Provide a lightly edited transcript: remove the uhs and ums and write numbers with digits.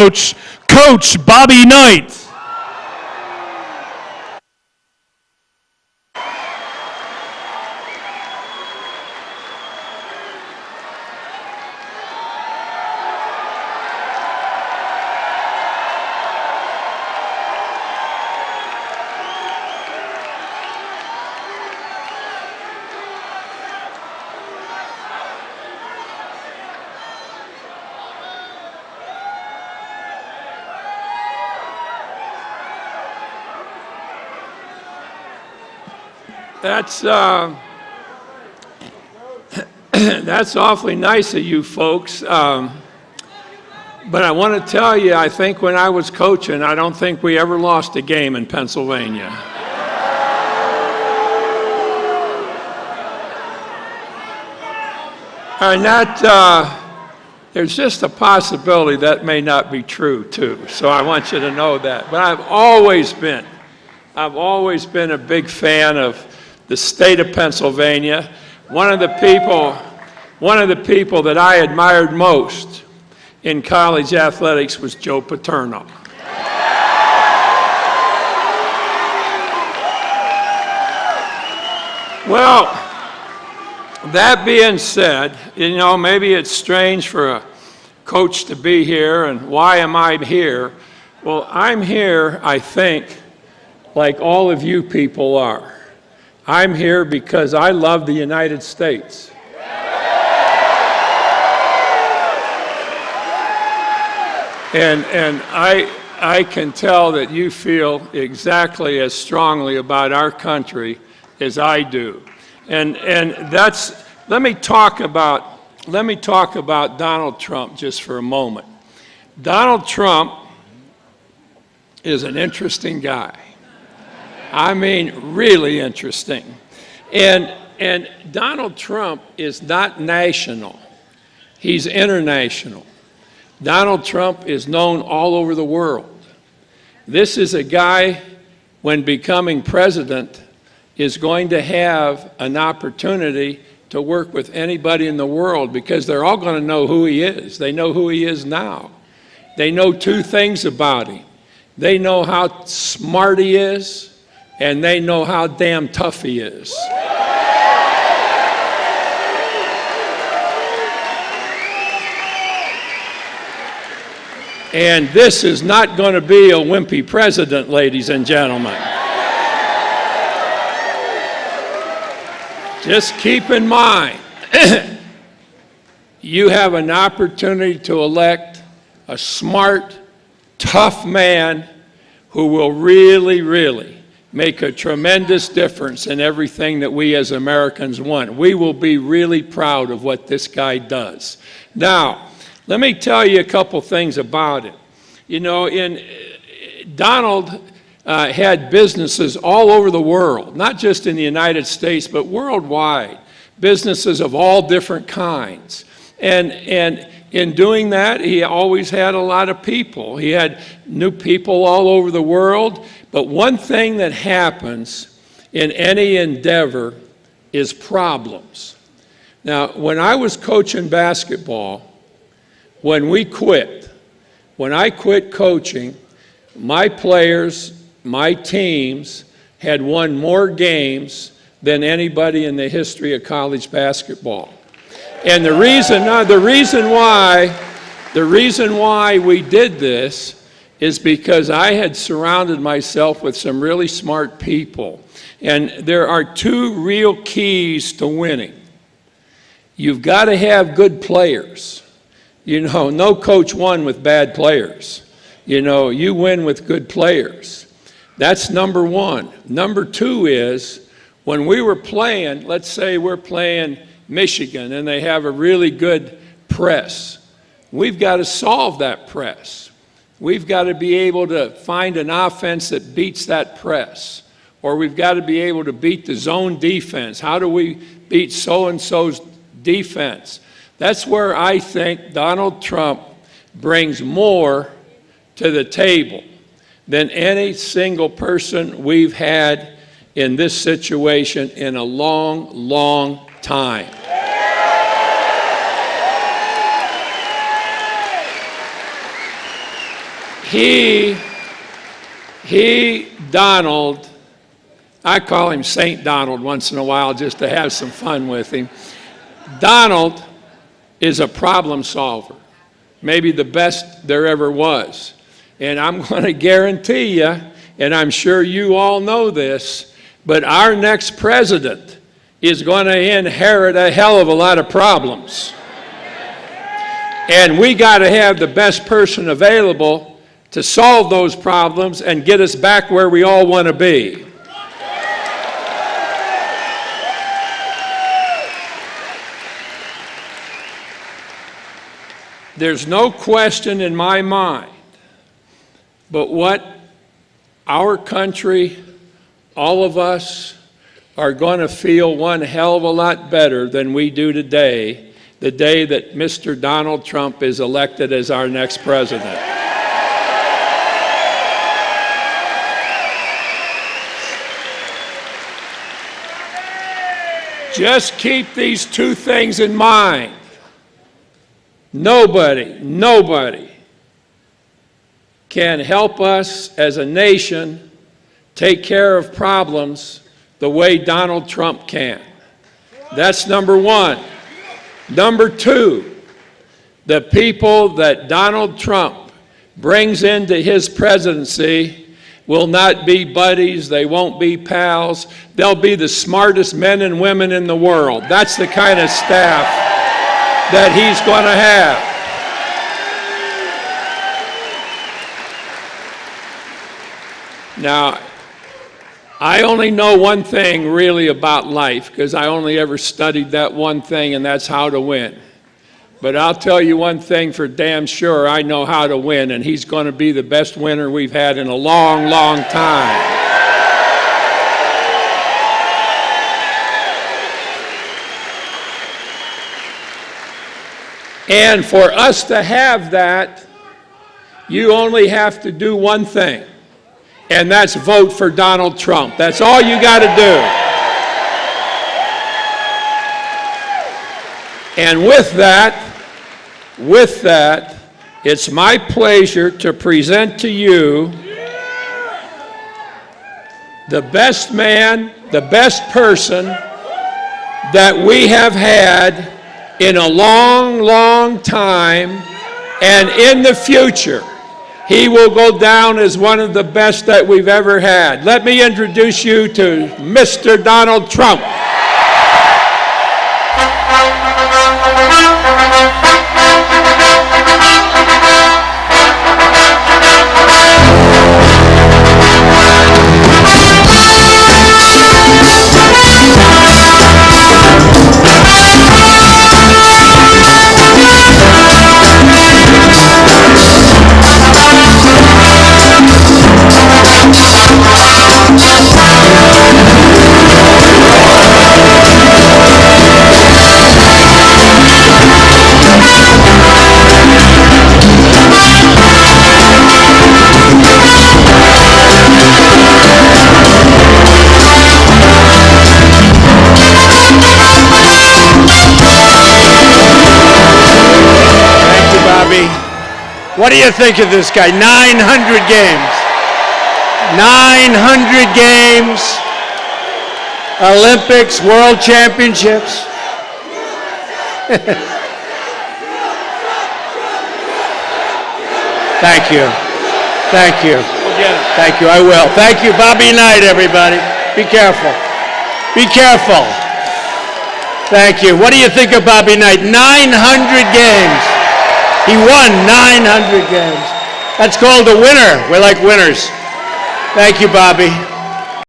Coach Bobby Knight. That's awfully nice of you folks. But I want to tell you, I think when I was coaching, I don't think we ever lost a game in Pennsylvania. And there's just a possibility that may not be true too. So I want you to know that. But I've always been a big fan of the state of Pennsylvania. One of the people that I admired most in college athletics was Joe Paterno. Well, that being said, maybe it's strange for a coach to be here, and why am I here? Well, I'm here, I think, like all of you people are. I'm here because I love the United States. And I can tell that you feel exactly as strongly about our country as I do. And let me talk about Donald Trump just for a moment. Donald Trump is an interesting guy. I mean, really interesting. And Donald Trump is not national. He's international. Donald Trump is known all over the world. This is a guy, when becoming president, is going to have an opportunity to work with anybody in the world because they're all going to know who he is. They know who he is now. They know two things about him. They know how smart he is, and they know how damn tough he is. And this is not going to be a wimpy president, ladies and gentlemen. Just keep in mind, you have an opportunity to elect a smart, tough man who will really, really make a tremendous difference in everything that we as Americans want. We will be really proud of what this guy does. Now, let me tell you a couple things about it. Donald had businesses all over the world, not just in the United States, but worldwide, businesses of all different kinds. And in doing that, he always had a lot of people. He had new people all over the world. But one thing that happens in any endeavor is problems. Now, when I was coaching basketball, when I quit coaching, my players, my teams had won more games than anybody in the history of college basketball. And the reason why we did this is because I had surrounded myself with some really smart people. And there are two real keys to winning. You've got to have good players. No coach won with bad players. You win with good players. That's number one. Number two is, when we were playing, let's say we're playing Michigan and they have a really good press. We've got to solve that press. We've got to be able to find an offense that beats that press. Or we've got to be able to beat the zone defense. How do we beat so-and-so's defense? That's where I think Donald Trump brings more to the table than any single person we've had in this situation in a long, long time. Donald, I call him Saint Donald once in a while just to have some fun with him. Donald is a problem solver, maybe the best there ever was. And I'm going to guarantee you, and I'm sure you all know this, but our next president is going to inherit a hell of a lot of problems. And we got to have the best person available to solve those problems and get us back where we all want to be. There's no question in my mind but what our country, all of us, are going to feel one hell of a lot better than we do today, the day that Mr. Donald Trump is elected as our next president. Just keep these two things in mind. Nobody can help us as a nation take care of problems the way Donald Trump can. That's number one. Number two, the people that Donald Trump brings into his presidency will not be buddies, they won't be pals, they'll be the smartest men and women in the world. That's the kind of staff that he's going to have. Now, I only know one thing really about life because I only ever studied that one thing, and that's how to win. But I'll tell you one thing for damn sure, I know how to win, and he's going to be the best winner we've had in a long, long time. And for us to have that, you only have to do one thing, and that's vote for Donald Trump. That's all you got to do. And with that, it's my pleasure to present to you the best man, the best person that we have had in a long, long time, and in the future, he will go down as one of the best that we've ever had. Let me introduce you to Mr. Donald Trump. What do you think of this guy? 900 games. 900 games. Olympics, World Championships. Thank you. Thank you. Thank you. I will. Thank you. Bobby Knight, everybody. Be careful. Be careful. Thank you. What do you think of Bobby Knight? 900 games. He won 900 games. That's called a winner. We're like winners. Thank you, Bobby.